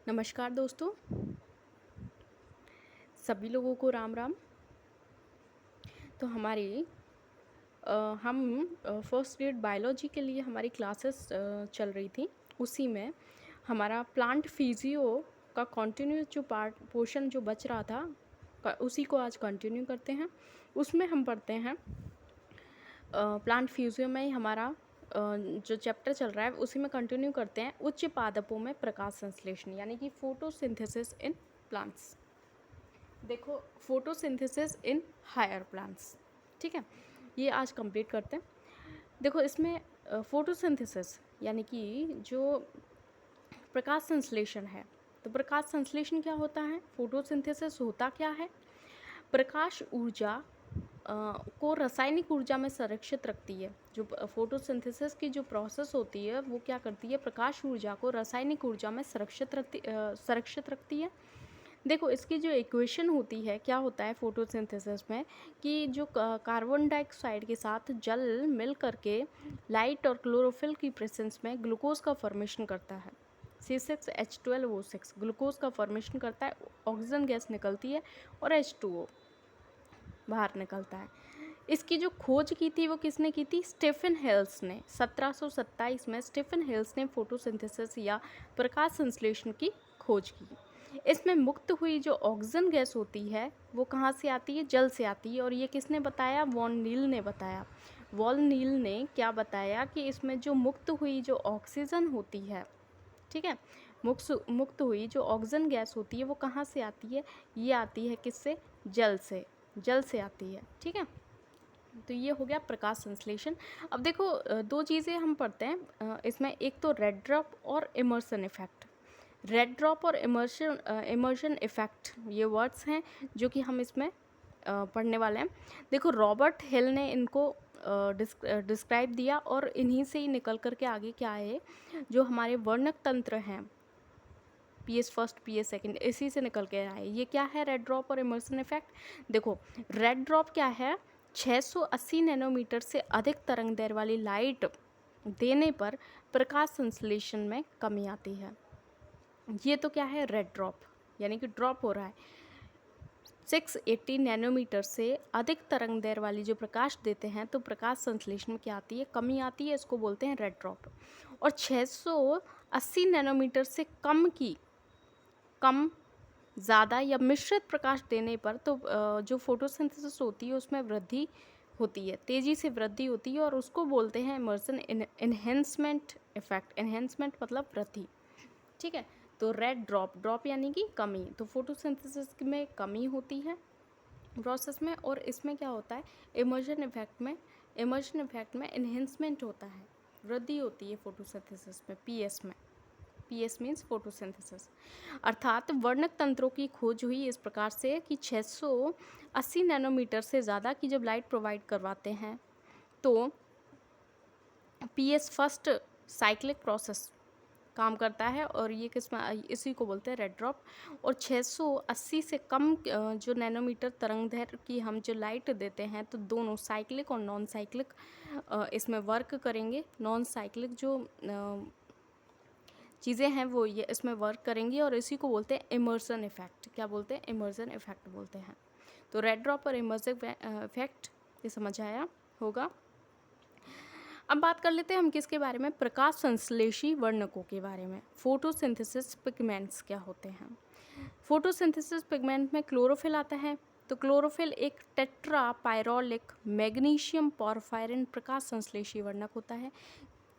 नमस्कार दोस्तों, सभी लोगों को राम राम। तो हमारी अ, हम फर्स्ट ग्रेड बायोलॉजी के लिए हमारी क्लासेस चल रही थी। उसी में हमारा प्लांट फिजियो का कंटिन्यूस जो पार्ट पोर्शन जो बच रहा था उसी को आज कंटिन्यू करते हैं। उसमें हम पढ़ते हैं प्लांट फिजियो में ही हमारा जो चैप्टर चल रहा है उसी में कंटिन्यू करते हैं उच्च पादपों में प्रकाश संश्लेषण यानी कि फोटोसिंथेसिस इन प्लांट्स। देखो, फोटोसिंथेसिस इन हायर प्लांट्स, ठीक है, ये आज कंप्लीट करते हैं। देखो, इसमें फोटोसिंथेसिस यानी कि जो प्रकाश संश्लेषण है, तो प्रकाश संश्लेषण क्या होता है, फोटोसिंथेसिस होता क्या है। प्रकाश ऊर्जा को रासायनिक ऊर्जा में संरक्षित रखती है। जो फोटोसिंथेसिस की जो प्रोसेस होती है वो क्या करती है, प्रकाश ऊर्जा को रासायनिक ऊर्जा में संरक्षित रखती है। देखो, इसकी जो इक्वेशन होती है, क्या होता है फोटोसिंथेसिस में कि जो कार्बन डाइऑक्साइड के साथ जल मिल करके लाइट और क्लोरोफिल की प्रेजेंस में ग्लूकोज का फॉर्मेशन करता है। C6H12O6 ग्लूकोज का फॉर्मेशन करता है, ऑक्सीजन गैस निकलती है और H2O बाहर निकलता है। इसकी जो खोज की थी वो किसने की थी, स्टीफन हेल्स ने। 1727 में स्टीफन हेल्स ने फोटोसिंथेसिस या प्रकाश संश्लेषण की खोज की। इसमें मुक्त हुई जो ऑक्सीजन गैस होती है वो कहाँ से आती है, जल से आती है। और ये किसने बताया, वॉन नील ने बताया। वॉन नील ने क्या बताया कि इसमें जो मुक्त हुई जो ऑक्सीजन होती है, ठीक है, मुक्त हुई जो ऑक्सीजन गैस होती है वो कहाँ से आती है, ये आती है किससे, जल से आती है, ठीक है। तो ये हो गया प्रकाश संश्लेषण। अब देखो, दो चीज़ें हम पढ़ते हैं इसमें, एक तो रेड ड्रॉप और इमर्सन इफेक्ट। रेड ड्रॉप और इमर्शन इफेक्ट ये वर्ड्स हैं जो कि हम इसमें पढ़ने वाले हैं। देखो, रॉबर्ट हिल ने इनको डिस्क्राइब दिया और इन्हीं से ही निकल करके आगे क्या है, जो हमारे वर्णक तंत्र हैं, पीएस फर्स्ट पीएस सेकंड, इसी से निकल के आए। ये क्या है, रेड ड्रॉप और इमर्सन इफेक्ट। देखो, रेड ड्रॉप क्या है, 680 नैनोमीटर से अधिक तरंग दैर्घ्य वाली लाइट देने पर प्रकाश संश्लेषण में कमी आती है। ये तो क्या है, रेड ड्रॉप यानी कि ड्रॉप हो रहा है। 680 नैनोमीटर से अधिक तरंग दैर्घ्य वाली जो प्रकाश देते हैं तो प्रकाश संश्लेषण में क्या आती है, कमी आती है, इसको बोलते हैं रेड ड्रॉप। और 680 नैनोमीटर से कम, ज़्यादा या मिश्रित प्रकाश देने पर तो जो फोटोसिंथेसिस होती है उसमें वृद्धि होती है, तेज़ी से वृद्धि होती है और उसको बोलते हैं इमर्सन एनहेंसमेंट इफेक्ट। एनहेंसमेंट मतलब वृद्धि, ठीक है। तो रेड ड्रॉप यानी कि कमी, तो फोटोसिंथेसिस में कमी होती है प्रोसेस में। और इसमें क्या होता है, इमर्शन इफेक्ट में एनहेंसमेंट होता है, वृद्धि होती है फोटोसिंथेसिस में, पीएस मीन्स फोटोसिंथेसिस। अर्थात वर्णक तंत्रों की खोज हुई इस प्रकार से कि 680 नैनोमीटर से ज़्यादा की जब लाइट प्रोवाइड करवाते हैं तो पीएस फर्स्ट साइक्लिक प्रोसेस काम करता है और ये किस में, इसी को बोलते हैं रेड ड्रॉप। और 680 से कम जो नैनोमीटर तरंग दैर्घ्य की हम जो लाइट देते हैं तो दोनों साइक्लिक और नॉन साइक्लिक इसमें वर्क करेंगे। नॉन साइक्लिक जो चीज़ें हैं वो ये इसमें वर्क करेंगी और इसी को बोलते हैं इमर्सन इफेक्ट। क्या बोलते हैं, इमर्सन इफेक्ट बोलते हैं। तो रेड ड्रॉप और इमर्सन इफेक्ट ये समझ आया होगा। अब बात कर लेते हैं हम किसके बारे में, प्रकाश संश्लेषी वर्णकों के बारे में। फोटोसिंथेसिस पिगमेंट्स क्या होते हैं। फोटोसिंथेसिस पिगमेंट में क्लोरोफिल आता है। तो क्लोरोफिल एक टेट्रा पायरोलिक मैग्नीशियम पॉरफायरिन प्रकाश संश्लेषी वर्णक होता है।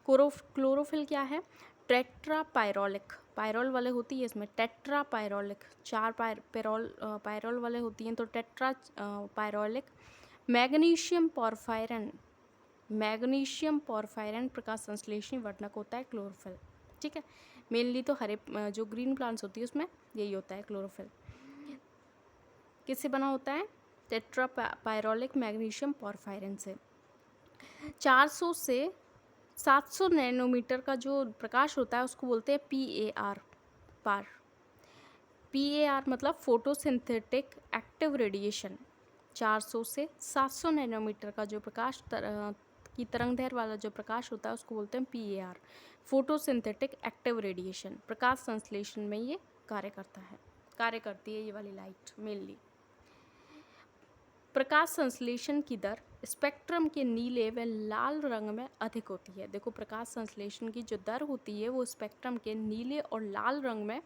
क्लोरोफिल क्या है, टेट्रा पायरोलिक, पायरोल वाले होती है इसमें, टेट्रा पायरोलिक, चार पायरोल वाले होती हैं तो टेट्रा पायरोलिक मैग्नीशियम पॉरफायरिन प्रकाश संश्लेषणी वर्णक होता है क्लोरोफिल, ठीक है। मेनली तो हरे जो ग्रीन प्लांट्स होती है उसमें यही होता है क्लोरोफिल। किससे बना होता है, टेट्रा पायरोलिक मैग्नीशियम पॉरफायरिन से। 400 से 700 नैनोमीटर का जो प्रकाश होता है उसको बोलते हैं पार। मतलब फोटोसिंथेटिक एक्टिव रेडिएशन। 400 से 700 नैनोमीटर का जो प्रकाश की तरंग दैर्घ्य वाला जो प्रकाश होता है उसको बोलते हैं PAR, फोटोसिंथेटिक एक्टिव रेडिएशन। प्रकाश संश्लेषण में ये कार्य करती है ये वाली लाइट मेनली। प्रकाश संश्लेषण की दर स्पेक्ट्रम के नीले व लाल रंग में अधिक होती है। देखो, प्रकाश संश्लेषण की जो दर होती है वो स्पेक्ट्रम के नीले और लाल रंग में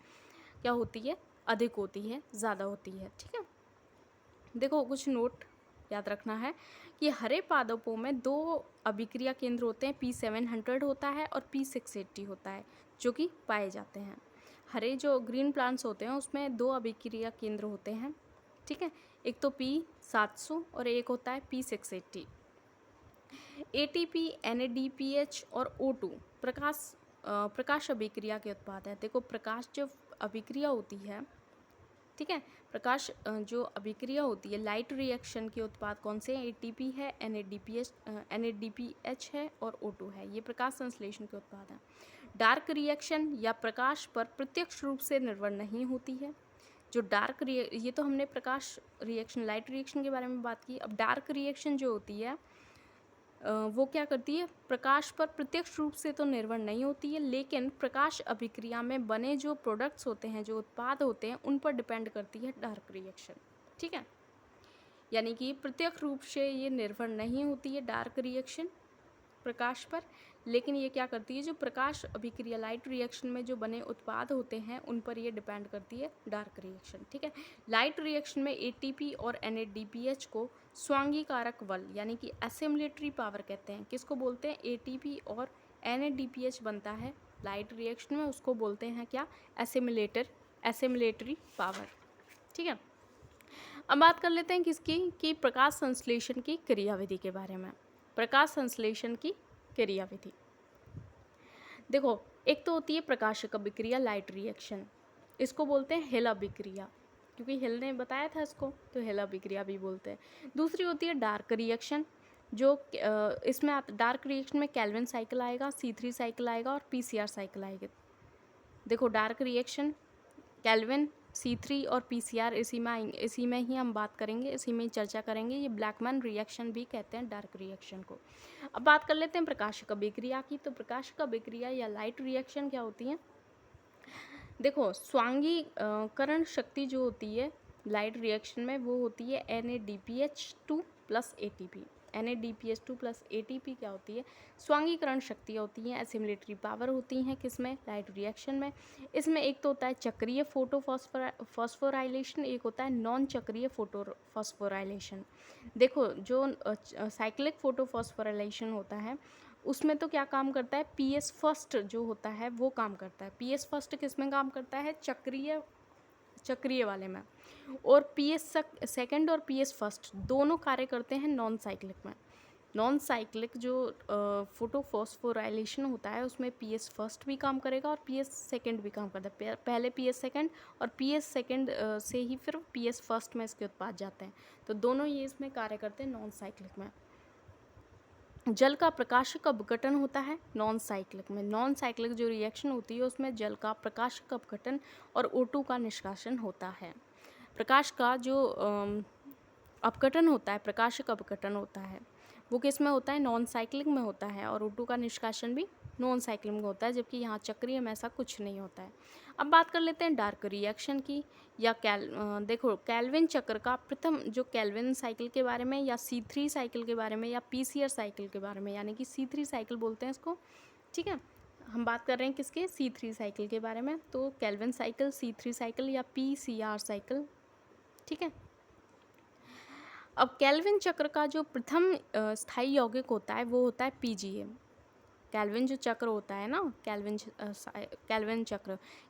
क्या होती है, अधिक होती है, ज़्यादा होती है। ठीक है, देखो कुछ नोट याद रखना है कि हरे पादपों में 2 अभिक्रिया केंद्र होते हैं, P700 होता है और P680 होता है, जो कि पाए जाते हैं। हरे जो ग्रीन प्लांट्स होते हैं उसमें 2 अभिक्रिया केंद्र होते हैं। ठीक है, एक तो P700 और एक होता है P680। ATP, NADPH और O2 प्रकाश अभिक्रिया के उत्पाद है। देखो, प्रकाश जो अभिक्रिया होती है, ठीक है, प्रकाश जो अभिक्रिया होती है, लाइट रिएक्शन के उत्पाद कौन से हैं? ATP है, NADPH है और O2 है। ये प्रकाश संश्लेषण के उत्पाद हैं। डार्क रिएक्शन या प्रकाश पर प्रत्यक्ष रूप से निर्भर नहीं होती है। जो ये तो हमने प्रकाश रिएक्शन, लाइट रिएक्शन के बारे में बात की। अब डार्क रिएक्शन जो होती है वो क्या करती है? प्रकाश पर प्रत्यक्ष रूप से तो निर्भर नहीं होती है, लेकिन प्रकाश अभिक्रिया में बने जो प्रोडक्ट्स होते हैं, जो उत्पाद होते हैं, उन पर डिपेंड करती है डार्क रिएक्शन। ठीक है, यानी कि प्रत्यक्ष रूप से ये निर्भर नहीं होती है डार्क रिएक्शन प्रकाश पर, लेकिन ये क्या करती है, जो प्रकाश अभिक्रिया लाइट रिएक्शन में जो बने उत्पाद होते हैं उन पर ये डिपेंड करती है डार्क रिएक्शन। ठीक है, लाइट रिएक्शन में ATP और NADPH को स्वांगी कारक बल यानी कि एसिमुलेटरी पावर कहते हैं। किसको बोलते हैं? ATP और NADPH बनता है लाइट रिएक्शन में, उसको बोलते हैं क्या? एसिमुलेटरी पावर। ठीक है, अब बात कर लेते हैं किसकी, कि प्रकाश संश्लेषण की क्रियाविधि के बारे में। प्रकाश संश्लेषण की क्रियाविधि, देखो, एक तो होती है प्रकाशक अभिक्रिया लाइट रिएक्शन, इसको बोलते हैं हिल अभिक्रिया, क्योंकि हिल ने बताया था इसको, तो हिल अभिक्रिया भी बोलते हैं। दूसरी होती है डार्क रिएक्शन, जो इसमें डार्क रिएक्शन में केल्विन साइकिल आएगा, C3 साइकिल आएगा और PCR साइकिल आएगी। देखो, डार्क रिएक्शन, केल्विन, C3 और PCR इसी में ही हम बात करेंगे, इसी में ही चर्चा करेंगे। ये ब्लैकमैन रिएक्शन भी कहते हैं डार्क रिएक्शन को। अब बात कर लेते हैं प्रकाशक अभिक्रिया की। तो प्रकाशक अभिक्रिया या लाइट रिएक्शन क्या होती है? देखो, स्वांगी करण शक्ति जो होती है लाइट रिएक्शन में वो होती है NADPH2 plus ATP। NADPH2 plus ATP क्या होती है? स्वांगीकरण शक्तियाँ होती हैं, एसिमुलेटरी पावर होती हैं किसमें? लाइट रिएक्शन में। इसमें एक तो होता है चक्रीय फोटोफॉस्फोराइलेशन, एक होता है नॉन चक्रीय फोटोफॉस्फोराइलेशन। देखो, जो साइक्लिक फोटोफॉस्फोराइलेशन होता है उसमें तो क्या काम करता है? PS फर्स्ट जो होता है वो काम करता है। PS फर्स्ट किस में काम करता है? चक्रीय वाले में। और PS सेकंड और PS फर्स्ट दोनों कार्य करते हैं नॉन साइक्लिक में। नॉन साइक्लिक जो फोटोफॉस्फोराइलेशन होता है उसमें PS फर्स्ट भी काम करेगा और PS सेकंड भी काम करता है। पहले PS सेकंड और PS सेकंड से ही फिर PS फर्स्ट में इसके उत्पाद जाते हैं। तो दोनों ये इसमें कार्य करते हैं नॉन साइक्लिक में। जल का प्रकाशक अपघटन होता है नॉन साइक्लिक में। नॉन साइक्लिक जो रिएक्शन होती है उसमें जल का प्रकाशक अपघटन और O2 का निष्कासन होता है। प्रकाश का जो अपघटन होता है, प्रकाशक अपघटन होता है, वो किस में होता है? नॉन साइक्लिक में होता है। और O2 का निष्कासन भी नॉन साइक्लिक में होता है, जबकि यहाँ चक्रीय में ऐसा कुछ नहीं होता है। अब बात कर लेते हैं डार्क रिएक्शन की। या देखो, केल्विन चक्र का प्रथम जो केल्विन साइकिल के बारे में, या C3 साइकिल के बारे में, या PCR साइकिल के बारे में, यानी कि C3 साइकिल बोलते हैं इसको। ठीक है, हम बात कर रहे हैं किसके? C3 साइकिल के बारे में। तो केल्विन साइकिल, C3 साइकिल या PCR साइकिल। ठीक है, अब केल्विन चक्र का जो प्रथम स्थायी यौगिक होता है वो होता है PGA। केल्विन जो चक्र होता है ना,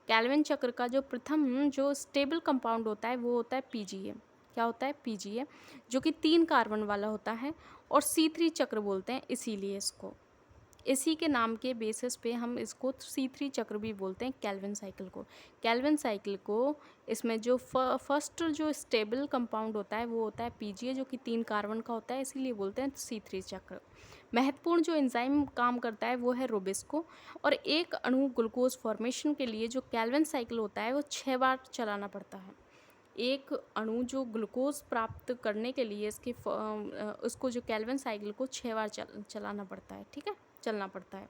केल्विन चक्र का जो प्रथम जो स्टेबल कंपाउंड होता है वो होता है PGA। क्या होता है? PGA, जो कि 3 कार्बन वाला होता है और C3 चक्र बोलते हैं इसीलिए इसको। इसी के नाम के बेसिस पे हम इसको C3 चक्र भी बोलते हैं केल्विन साइकिल को। केल्विन साइकिल को इसमें जो फर्स्ट जो स्टेबल कंपाउंड होता है वो होता है PGA, जो कि 3 कार्बन का होता है, इसीलिए बोलते हैं C3 चक्र। महत्वपूर्ण जो एंजाइम काम करता है वो है रोबिस्को। और एक अणु ग्लूकोज फॉर्मेशन के लिए जो केल्विन साइकिल होता है वो 6 बार चलाना पड़ता है। एक अणु जो ग्लूकोज प्राप्त करने के लिए उसको जो केल्विन साइकिल को 6 बार चलाना पड़ता है। ठीक है, चलना पड़ता है।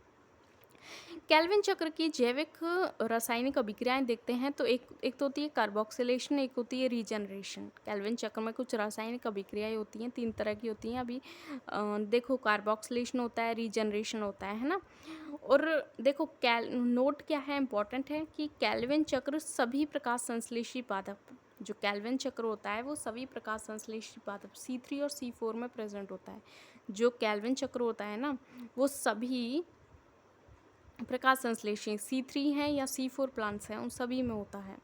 केल्विन चक्र की जैविक रासायनिक अभिक्रियाएं देखते हैं तो एक एक तो होती है कार्बोक्सिलेशन, एक होती है रीजनरेशन। केल्विन चक्र में कुछ रासायनिक अभिक्रियाएं होती हैं, 3 तरह की होती हैं। अभी देखो कार्बोक्सिलेशन होता है, रीजनरेशन होता है ना। और देखो कैल नोट क्या है इम्पोर्टेंट है कि केल्विन चक्र सभी प्रकाश संश्लेषी पादप, जो केल्विन चक्र होता है वो सभी प्रकाश संश्लेषी पादप C3 और C4 में प्रेजेंट होता है। जो केल्विन चक्र होता है ना वो सभी प्रकाश संश्लेषी C3 हैं या C4 प्लांट्स हैं, उन सभी में होता है।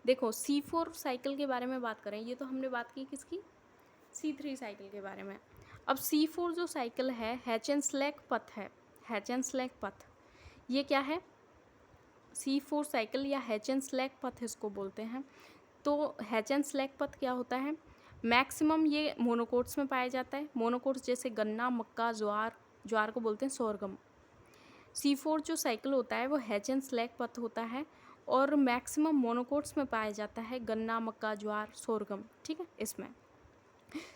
देखो C4 साइकिल के बारे में बात करें, ये तो हमने बात की किसकी, C3 साइकिल के बारे में। अब C4 जो साइकिल है हैचेनस्लैक पथ है, हैचेनस्लैक पथ ये क्या है, C4 साइकिल या हैचेनस्लैक पथ इसको बोलते हैं। तो हैचेनस्लैक पथ क्या होता है, मैक्सिमम ये मोनोकोट्स में पाया जाता है। मोनोकोट्स जैसे गन्ना, मक्का, ज्वार, ज्वार को बोलते हैं सोरगम। C4 जो साइकिल होता है वो हैचेनस्लैक पथ होता है और मैक्सिमम मोनोकोट्स में पाया जाता है, गन्ना, मक्का, ज्वार, सोरगम, ठीक है। इसमें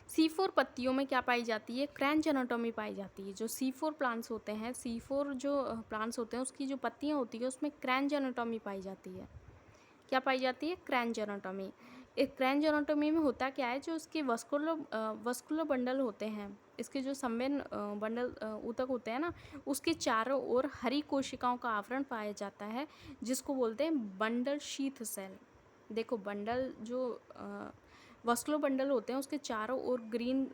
C4 पत्तियों में क्या पाई जाती है, क्रैंच एनाटॉमी पाई जाती है। जो C4 प्लांट्स होते हैं, C4 जो प्लांट्स होते हैं उसकी जो पत्तियां होती है उसमें क्रैंच एनाटॉमी पाई जाती है। क्या पाई जाती है, क्रैंच एनाटॉमी। इस क्रैंच एनाटॉमी में होता क्या है, जो इसके वस्कुलर बंडल होते हैं, इसके जो संवेन बंडल ऊतक होते हैं ना, उसके चारों ओर हरी कोशिकाओं का आवरण पाया जाता है, जिसको बोलते हैं बंडल शीथ सेल। देखो बंडल जो वस्कुलर बंडल होते हैं उसके चारों ओर ग्रीन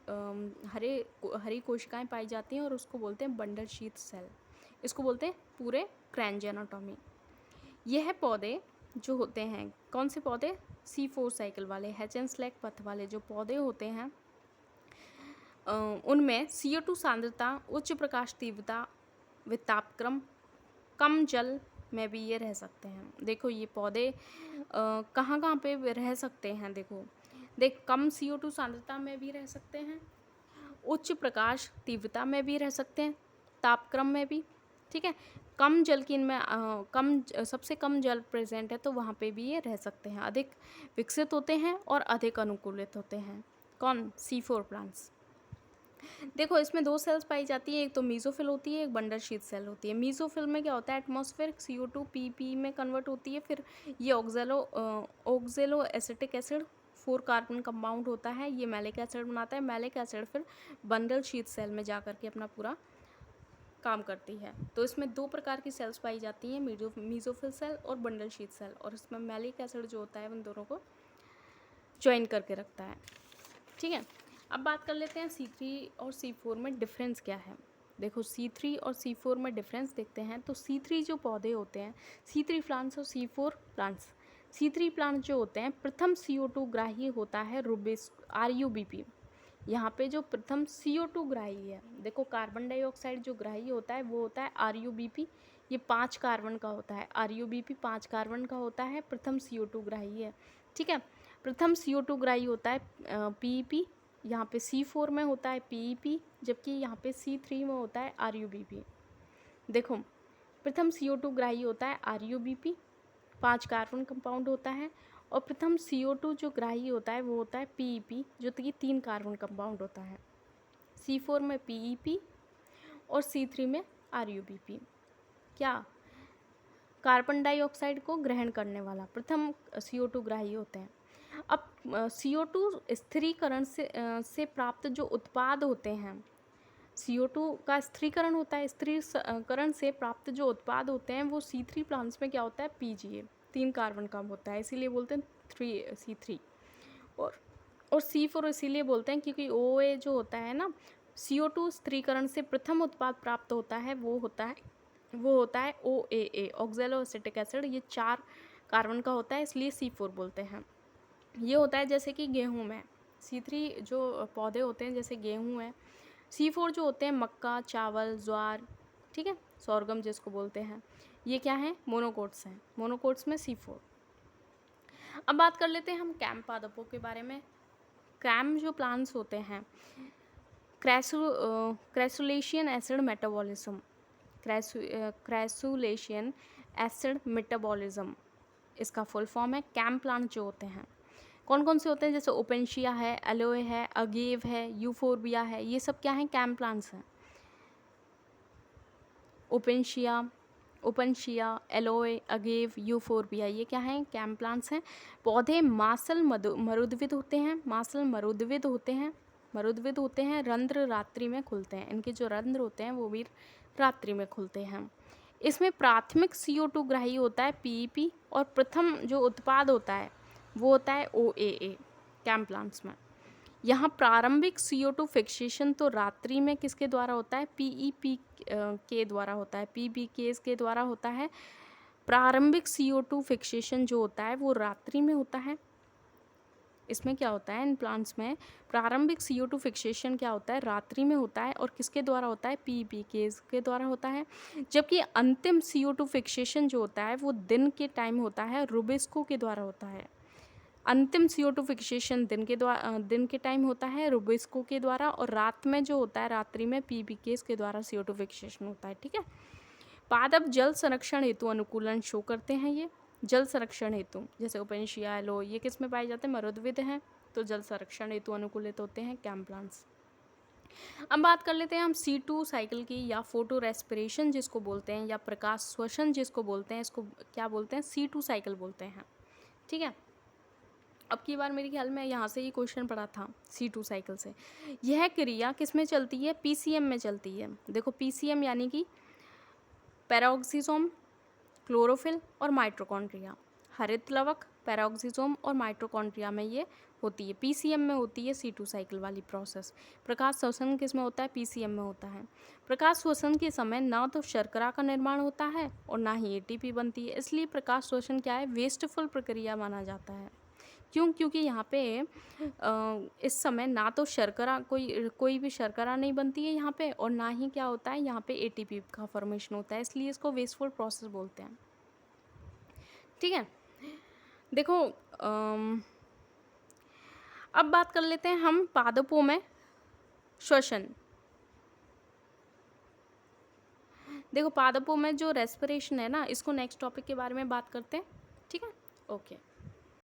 हरी कोशिकाएं पाई जाती हैं और उसको बोलते हैं बंडल शीथ सेल। इसको बोलते हैं पूरे क्रैंच एनाटॉमी। यह पौधे जो होते हैं, कौन से पौधे, C4 साइकिल वाले हैचेनस्लैक पथ वाले जो पौधे होते हैं, उनमें CO2 सांद्रता, उच्च प्रकाश तीव्रता, वितापक्रम, कम जल में भी ये रह सकते हैं। देखो ये पौधे कहाँ कहाँ पे रह सकते हैं, देख कम CO2 सांद्रता में भी रह सकते हैं, उच्च प्रकाश तीव्रता में भी रह सकते हैं, तापक्रम में भी, ठीक है। कम जल की इनमें सबसे कम जल प्रेजेंट है तो वहाँ पे भी ये रह सकते हैं। अधिक विकसित होते हैं और अधिक अनुकूलित होते हैं, कौन, C4 प्लांट्स। देखो इसमें 2 सेल्स पाई जाती है, एक तो मीजोफिल होती है, एक बंडल शीथ सेल होती है। मीजोफिल में क्या होता है, एटमॉस्फेरिक CO2 PP में कन्वर्ट होती है, फिर ये ऑक्जेलो एसिटिक एसिड 4 कार्बन कंपाउंड होता है, ये मैलिक एसिड बनाता है। मैलिक एसिड फिर बंडल शीथ सेल में जा करके अपना पूरा काम करती है। तो इसमें 2 प्रकार की सेल्स पाई जाती हैं, मीजोफिल सेल और बंडल शीथ सेल, और इसमें मैलिक एसिड जो होता है उन दोनों को ज्वाइन करके रखता है, ठीक है। अब बात कर लेते हैं C3 और C4 में डिफरेंस क्या है। देखो C3 और C4 में डिफरेंस देखते हैं तो C3 जो पौधे होते हैं, C3 प्लांट्स और C4 प्लांट्स, C3 प्लांट्स जो होते हैं प्रथम CO2 ग्राही होता है RUBP। यहाँ पे जो प्रथम CO2 ग्राही है, देखो कार्बन डाइऑक्साइड जो ग्राही होता है वो होता है RUBP, ये 5 कार्बन का होता है। RUBP 5 कार्बन का होता है, प्रथम CO2 ग्राही है, ठीक है। प्रथम CO2 ग्राही होता है PEP, यहाँ पे C4 में होता है PEP, जबकि यहाँ पे C3 में होता है RUBP। देखो प्रथम CO2 ग्राही होता है RUBP, 5 कार्बन कंपाउंड होता है, और प्रथम CO2 जो ग्राही होता है वो होता है PEP, जो कि 3 कार्बन कंपाउंड होता है। C4 में PEP और C3 में RUBP। क्या, कार्बन डाइऑक्साइड को ग्रहण करने वाला प्रथम CO2 ग्राही होते हैं। अब CO2 स्थिरीकरण से प्राप्त जो उत्पाद होते हैं, CO2 का स्थिरीकरण होता है, स्थिरीकरण से प्राप्त जो उत्पाद होते हैं वो C3 प्लांट्स में क्या होता है, PGA, 3 कार्बन का होता है, इसीलिए बोलते हैं C3। और C4 इसीलिए बोलते हैं क्योंकि OA जो होता है ना, CO2 स्थिरीकरण से प्रथम उत्पाद प्राप्त होता है वो होता है OAA, ऑक्जेलो एसिटिक एसिड, ये 4 कार्बन का होता है, इसलिए C4 बोलते हैं। ये होता है जैसे कि गेहूं में C3 जो पौधे होते हैं जैसे गेहूं है, C4 जो होते हैं मक्का, चावल, ज्वार, ठीक है, सोरगम जिसको बोलते हैं, ये क्या है, मोनोकोट्स हैं, मोनोकोट्स में C4। अब बात कर लेते हैं हम कैम पादपों के बारे में। कैम जो प्लांट्स होते हैं, क्रैसुलेशियन एसिड मेटाबॉलिज्म, क्रैसुलेशियन एसिड मेटाबॉलिज्म इसका फुल फॉर्म है। कैम प्लांट जो होते हैं कौन कौन से होते हैं, जैसे ओपेंशिया है, एलोए है, अगेव है, यूफोरबिया है, ये सब क्या हैं, कैम प्लांट्स हैं। ओपेंशिया, ओपनशिया, एलोए, अगेव, यूफोरबिया, ये क्या हैं? कैम प्लांट्स हैं। पौधे मासल मरुद्विद होते हैं, मासल मरुद्विद होते हैं। रंध्र रात्रि में खुलते हैं, इनके जो रंध्र होते हैं वो भी रात्रि में खुलते हैं। इसमें प्राथमिक CO2 ग्राही होता है PEP, और प्रथम जो उत्पाद होता है वो होता है OAA कैम प्लांट्स में। यहाँ प्रारंभिक CO2 फिक्सेशन तो रात्रि में किसके द्वारा होता है? PEP के द्वारा होता है, PBKs के द्वारा होता है। प्रारंभिक CO2 फिक्सेशन जो होता है वो रात्रि में होता है। इसमें क्या होता है, इन प्लांट्स में प्रारंभिक CO2 फिक्सेशन क्या होता है? रात्रि में होता है, और किसके द्वारा होता है? PBKs के द्वारा होता है। जबकि अंतिम CO2 फिक्सेशन जो होता है वो दिन के टाइम होता है, रुबिस्को के द्वारा होता है। अंतिम CO2 फिक्सेशन दिन के टाइम होता है रुबिस्को के द्वारा, और रात में जो होता है, रात्रि में PBKs के द्वारा CO2 फिक्सेशन होता है। ठीक है। पादप जल संरक्षण हेतु अनुकूलन शो करते हैं। ये जल संरक्षण हेतु, जैसे ओपेनिशिया, एलो, ये किस में पाए जाते हैं? मरुद्विद हैं, तो जल संरक्षण हेतु अनुकूलित होते हैं कैम प्लांट्स। अब बात कर लेते हैं हम C2 साइकिल की, या फोटो रेस्पिरेशन जिसको बोलते हैं, या प्रकाश श्वसन जिसको बोलते हैं। इसको क्या बोलते हैं? C2 साइकिल बोलते हैं। ठीक है। अब की बार मेरे ख्याल में यहाँ से ही क्वेश्चन पड़ा था C2 साइकिल से। यह क्रिया किस में चलती है? PCM में चलती है। देखो PCM यानी कि पैरोक्सिसोम, क्लोरोफिल और माइटोकॉन्ड्रिया। हरित लवक, पैरोक्सिसोम और माइटोकॉन्ड्रिया में ये होती है। PCM में होती है C2 साइकिल वाली प्रोसेस। प्रकाश श्वसन किस में होता है? PCM में होता है। प्रकाश श्वसन के समय ना तो शर्करा का निर्माण होता है और ना ही ATP बनती है, इसलिए प्रकाश श्वसन क्या है? वेस्टफुल प्रक्रिया माना जाता है। क्यों? क्योंकि यहाँ पे इस समय ना तो शर्करा कोई भी शर्करा नहीं बनती है यहाँ पे, और ना ही क्या होता है यहाँ पे ATP का फॉर्मेशन होता है, इसलिए इसको वेस्टफुल प्रोसेस बोलते हैं। ठीक है। देखो अब बात कर लेते हैं हम पादपों में श्वसन। देखो पादपों में जो रेस्पिरेशन है ना, इसको नेक्स्ट टॉपिक के बारे में बात करते हैं। ठीक है। ओके।